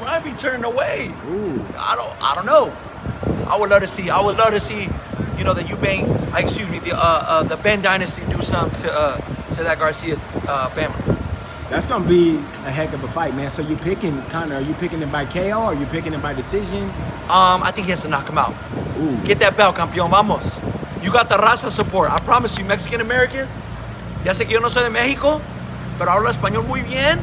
Ryan be turning away. Ooh. I don't know. I would love to see, you know, the the Benn dynasty do something to that Garcia family. That's gonna be a heck of a fight, man. So you picking Conor? Are you picking him by KO? Or are you picking him by decision? I think he has to knock him out. Ooh. Get that belt, campeón, vamos. You got the raza support. I promise you, Mexican Americans. Ya sé que yo no soy de México, pero hablo español muy bien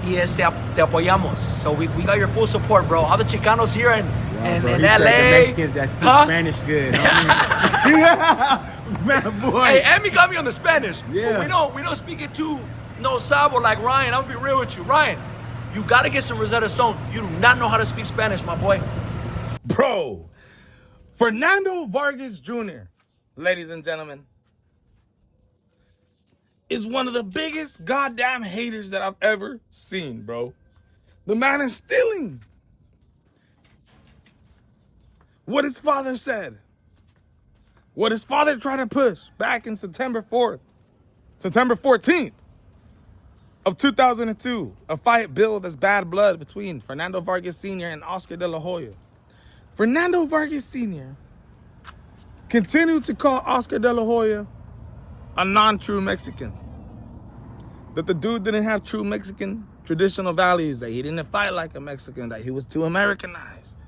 y te apoyamos. So we got your full support, bro. All the Chicanos here in He LA. said the Mexicans that speak Spanish good. Yeah, man, boy. Hey, Emmy got me on the Spanish. Yeah. But we don't speak it too no sabo like Ryan. I'm gonna be real with you, Ryan. You gotta get some Rosetta Stone. You do not know how to speak Spanish, my boy. Bro, Fernando Vargas Jr., ladies and gentlemen, is one of the biggest goddamn haters that I've ever seen, bro. The man is stealing what his father said. What his father tried to push back in September 14th of 2002. A fight billed as bad blood between Fernando Vargas Sr. and Oscar De La Hoya. Fernando Vargas Sr. continued to call Oscar De La Hoya a non-true Mexican. That the dude didn't have true Mexican traditional values, that he didn't fight like a Mexican, that he was too Americanized.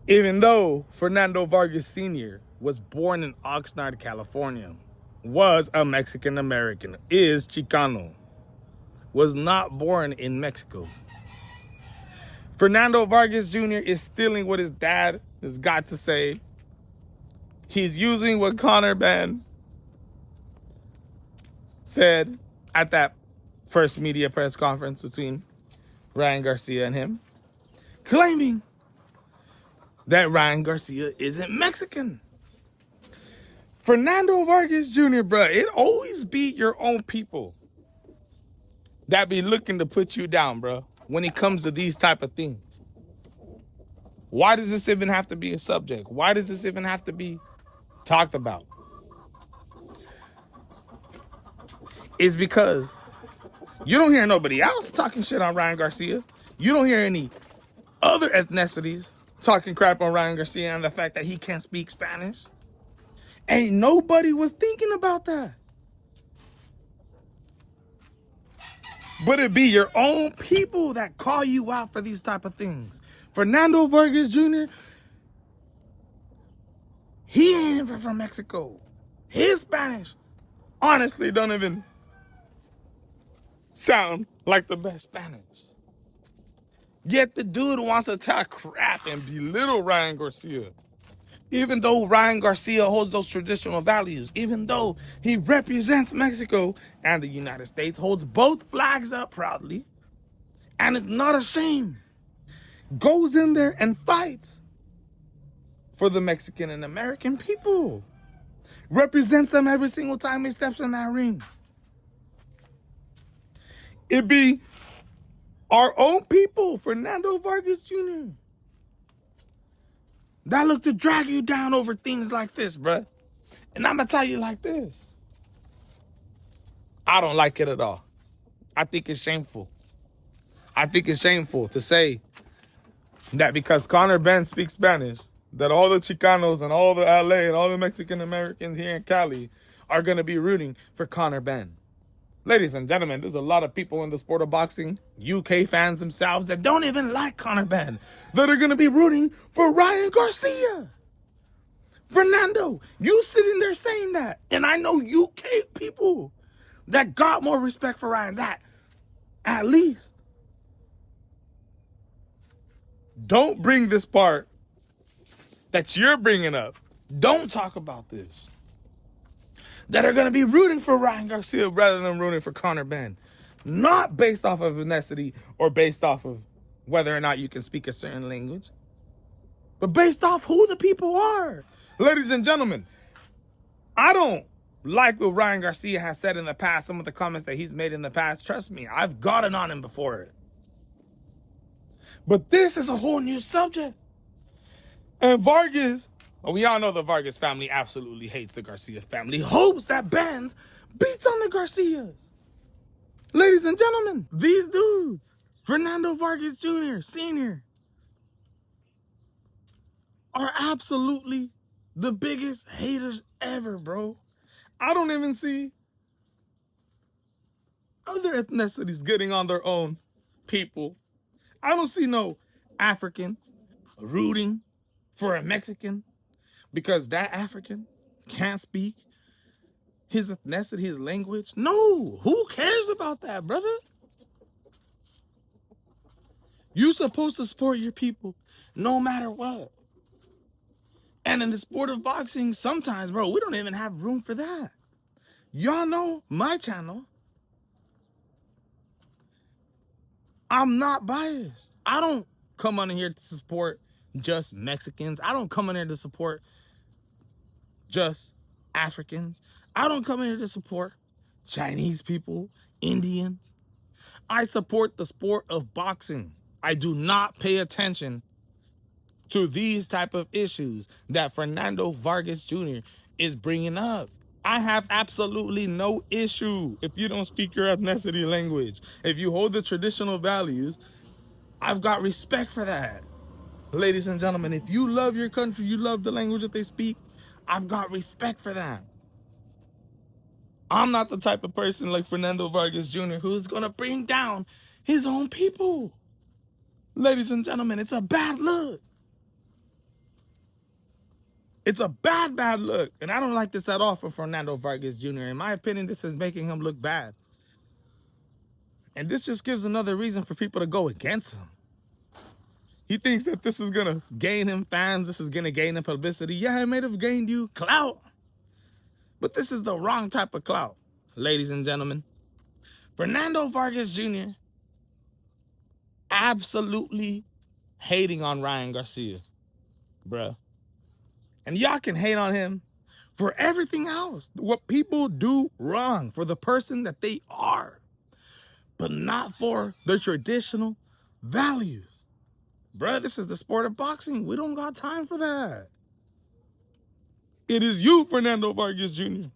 Even though Fernando Vargas Sr. was born in Oxnard, California, was a Mexican American, is Chicano, was not born in Mexico. Fernando Vargas Jr. is stealing what his dad has got to say. He's using what Conor Benn said at that first media press conference between Ryan Garcia and him, claiming that Ryan Garcia isn't Mexican. Fernando Vargas Jr., bruh, it always be your own people that be looking to put you down, bruh, when it comes to these type of things. Why does this even have to be a subject? Why does this even have to be talked about? It's because you don't hear nobody else talking shit on Ryan Garcia. You don't hear any other ethnicities talking crap on Ryan Garcia and the fact that he can't speak Spanish. Ain't nobody was thinking about that. But it be your own people that call you out for these type of things. Fernando Vargas Jr., he ain't even from Mexico. His Spanish, honestly, don't even sound like the best Spanish. Yet the dude wants to talk crap and belittle Ryan Garcia. Even though Ryan Garcia holds those traditional values, even though he represents Mexico and the United States, holds both flags up proudly, and it's not ashamed, goes in there and fights for the Mexican and American people, represents them every single time he steps in that ring. It be our own people, Fernando Vargas Jr., that look to drag you down over things like this, bruh. And I'm going to tell you like this. I don't like it at all. I think it's shameful. I think it's shameful to say that because Conor Benn speaks Spanish, that all the Chicanos and all the LA and all the Mexican Americans here in Cali are going to be rooting for Conor Benn. Ladies and gentlemen, there's a lot of people in the sport of boxing, UK fans themselves, that don't even like Conor Benn, that are going to be rooting for Ryan Garcia. Fernando, you sitting there saying that. And I know UK people that got more respect for Ryan, that at least don't bring this part that you're bringing up. Don't talk about this. That are going to be rooting for Ryan Garcia rather than rooting for Conor Benn. Not based off of ethnicity or based off of whether or not you can speak a certain language, but based off who the people are. Ladies and gentlemen, I don't like what Ryan Garcia has said in the past, some of the comments that he's made in the past. Trust me, I've gotten on him before it. But this is a whole new subject. And Vargas, well, we all know the Vargas family absolutely hates the Garcia family, hopes that Benz beats on the Garcias. Ladies and gentlemen, these dudes Fernando Vargas Jr., Sr. are absolutely the biggest haters ever, bro. I don't even see other ethnicities getting on their own people. I don't see no Africans rooting for a Mexican because that African can't speak his ethnicity, his language. No, who cares about that, brother? You're supposed to support your people no matter what. And in the sport of boxing, sometimes, bro, we don't even have room for that. Y'all know my channel. I'm not biased. I don't come on here to support just Mexicans. I don't come in here to support just Africans. I don't come in here to support Chinese people, Indians. I support the sport of boxing. I do not pay attention to these type of issues that Fernando Vargas Jr. is bringing up. I have absolutely no issue if you don't speak your ethnicity language. If you hold the traditional values, I've got respect for that. Ladies and gentlemen, if you love your country, you love the language that they speak, I've got respect for that. I'm not the type of person like Fernando Vargas Jr. who's going to bring down his own people. Ladies and gentlemen, it's a bad look. It's a bad, bad look. And I don't like this at all for Fernando Vargas Jr. In my opinion, this is making him look bad. And this just gives another reason for people to go against him. He thinks that this is going to gain him fans. This is going to gain him publicity. Yeah, it may have gained you clout. But this is the wrong type of clout, ladies and gentlemen. Fernando Vargas Jr. absolutely hating on Ryan Garcia, bruh. And y'all can hate on him for everything else, what people do wrong for the person that they are, but not for their traditional values. Bruh, this is the sport of boxing. We don't got time for that. It is you, Fernando Vargas Jr.,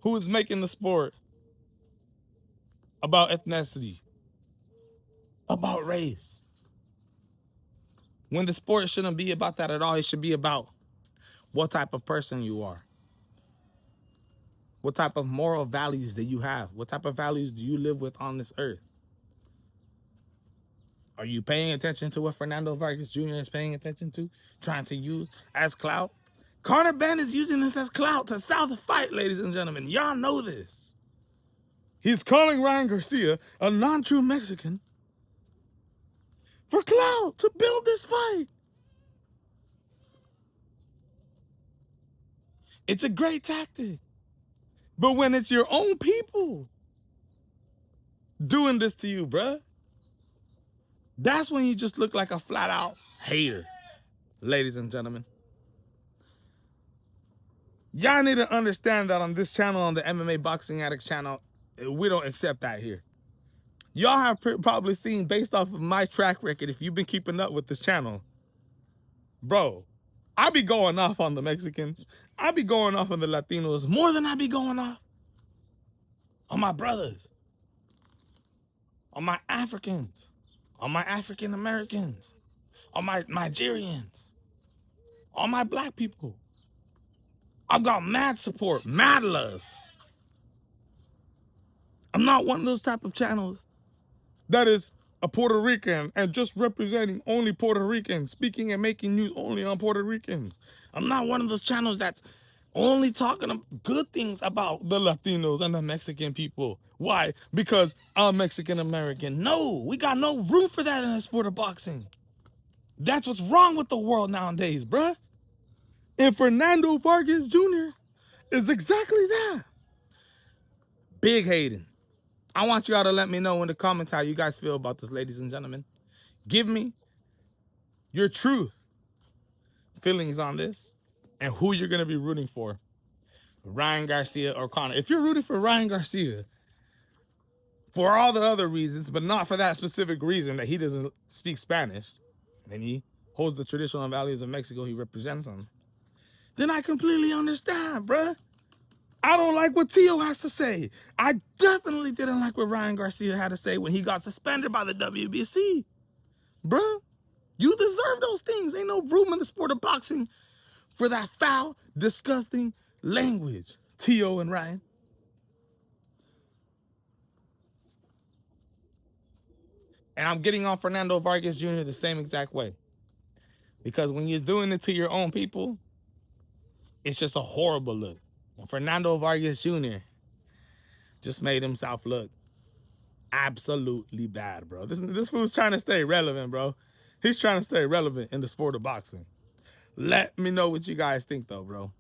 who is making the sport about ethnicity, about race. When the sport shouldn't be about that at all. It should be about what type of person you are. What type of moral values do you have? What type of values do you live with on this earth? Are you paying attention to what Fernando Vargas Jr. is paying attention to, trying to use as clout? Conor Benn is using this as clout to sell the fight, ladies and gentlemen. Y'all know this. He's calling Ryan Garcia a non-true Mexican for clout to build this fight. It's a great tactic. But when it's your own people doing this to you, bruh, that's when you just look like a flat-out hater, ladies and gentlemen. Y'all need to understand that on this channel, on the MMA Boxing Addicts channel, we don't accept that here. Y'all have probably seen, based off of my track record, if you've been keeping up with this channel, bro, I be going off on the Mexicans. I be going off on the Latinos more than I be going off on my brothers, on my Africans, on my African Americans, on my Nigerians, on my black people. I've got mad support, mad love. I'm not one of those type of channels that is a Puerto Rican and just representing only Puerto Ricans, speaking and making news only on Puerto Ricans. I'm not one of those channels that's only talking good things about the Latinos and the Mexican people. Why? Because I'm Mexican American. No, we got no room for that in the sport of boxing. That's what's wrong with the world nowadays, bruh. And Fernando Vargas Jr. is exactly that. Big hating. I want y'all to let me know in the comments how you guys feel about this, ladies and gentlemen. Give me your true feelings on this and who you're going to be rooting for, Ryan Garcia or Conor. If you're rooting for Ryan Garcia for all the other reasons, but not for that specific reason that he doesn't speak Spanish and he holds the traditional values of Mexico, he represents them, then I completely understand, bruh. I don't like what Tio has to say. I definitely didn't like what Ryan Garcia had to say when he got suspended by the WBC. Bruh, you deserve those things. Ain't no room in the sport of boxing for that foul, disgusting language. Tio and Ryan. And I'm getting on Fernando Vargas Jr. the same exact way. Because when you're doing it to your own people, it's just a horrible look. And Fernando Vargas Jr. just made himself look absolutely bad, bro. This fool's trying to stay relevant, bro. He's trying to stay relevant in the sport of boxing. Let me know what you guys think, though, bro.